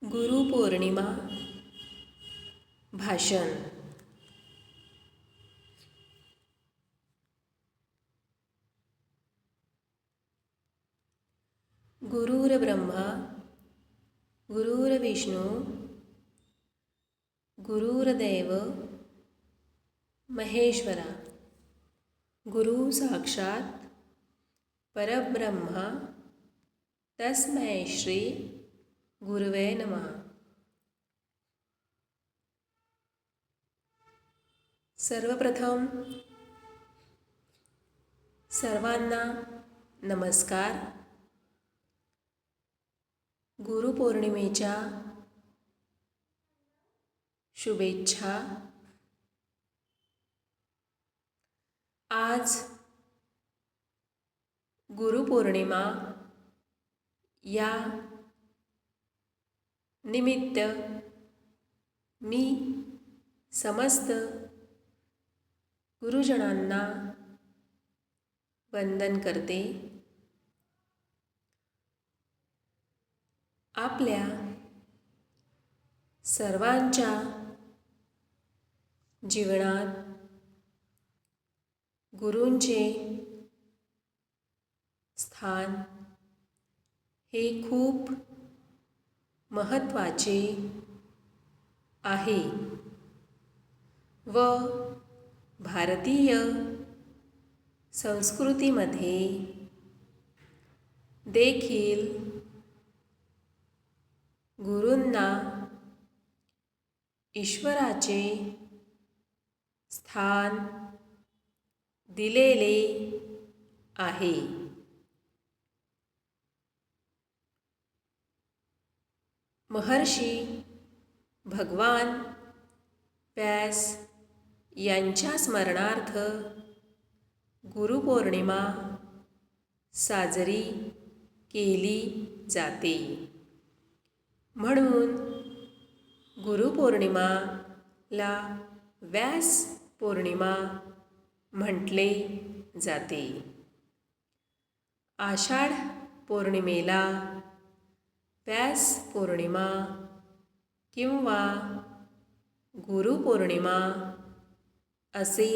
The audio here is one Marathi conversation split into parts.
गुरुपौर्णिमा भाषण. गुरुर्ब्रह्मा गुरुर्विष्णू गुरुर्देव महेश्वरा. गुरु साक्षात परब्रह्मा तस्मै श्री गुरुवे नमः. सर्वप्रथम सर्वांना नमस्कार. गुरुपौर्णिमेच्या शुभेच्छा. आज गुरुपौर्णिमा या निमित्त मी समस्त गुरुजनांना वंदन करते. आपल्या सर्वांच्या जीवनात गुरूंचे स्थान हे खूप महत्त्वाचे आहे व भारतीय संस्कृतीमध्ये देखील गुरूंना ईश्वराचे स्थान दिलेले आहे. महर्षी भगवान व्यास यांच्या स्मरणार्थ गुरुपौर्णिमा साजरी केली जाते. म्हणून गुरुपौर्णिमाला व्यास पौर्णिमा म्हटले जाते. आषाढ पौर्णिमेला व्यास पौर्णिमा किंवा गुरुपौर्णिमा असे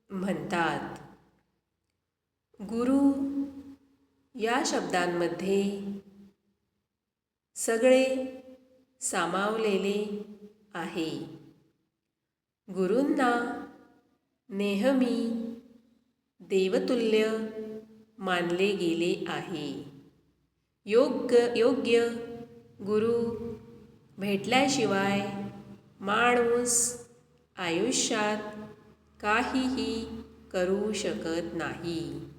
म्हणतात. गुरु या शब्दांमध्ये सगळे सामावलेले आहे. गुरूंना नेहमी देवतुल्य मानले गेले आहे. योग्य गुरु भेटल्याशिवाय माणूस आयुष्यात काहीही करू शकत नाही.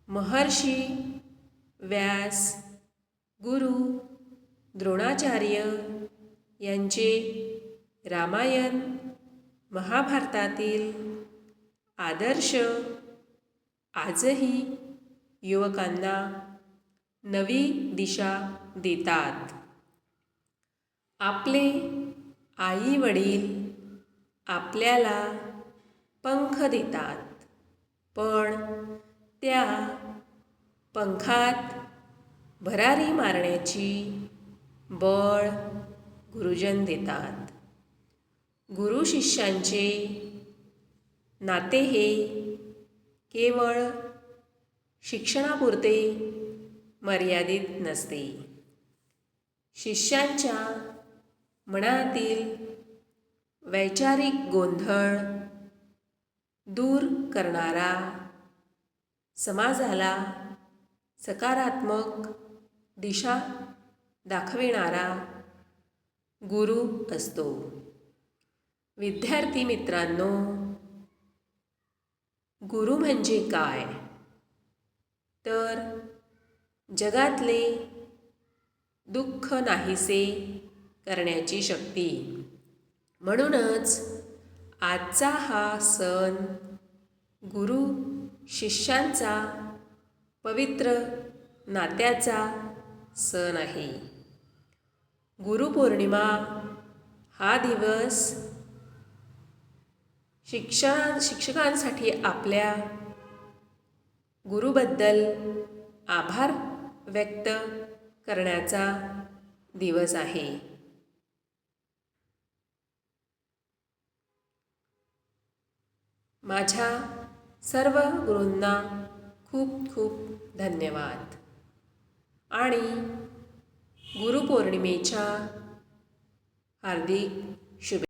महर्षी व्यास गुरु द्रोणाचार्य यांचे रामायण महाभारतातील आदर्श आजही युवकांना नवी दिशा देतात. आपले आई वडील आपल्याला पंख देतात, पण त्या पंखात भरारी मारण्याची बळ गुरुजन देतात. गुरु शिष्यांचे नाते हे केवळ शिक्षणापुरते मर्यादित नसते. शिष्यांच्या मनातील वैचारिक गोंधळ दूर करणारा, समाजाला सकारात्मक दिशा दाखविणारा गुरु असतो. विद्यार्थी मित्रांनो, गुरु म्हणजे काय? तर जगातले दुःख नाहीसे करण्याची शक्ती. म्हणूनच आजचा हा सण गुरु शिष्यांचा पवित्र नात्याचा सण आहे. गुरुपौर्णिमा हा दिवस शिक्षकांसाठी आपल्या गुरुबद्दल आभार व्यक्त करण्याचा दिवस आहे. माझ्या सर्व गुरूंना खूप खूप धन्यवाद आणि गुरुपौर्णिमेच्या हार्दिक शुभेच्छा.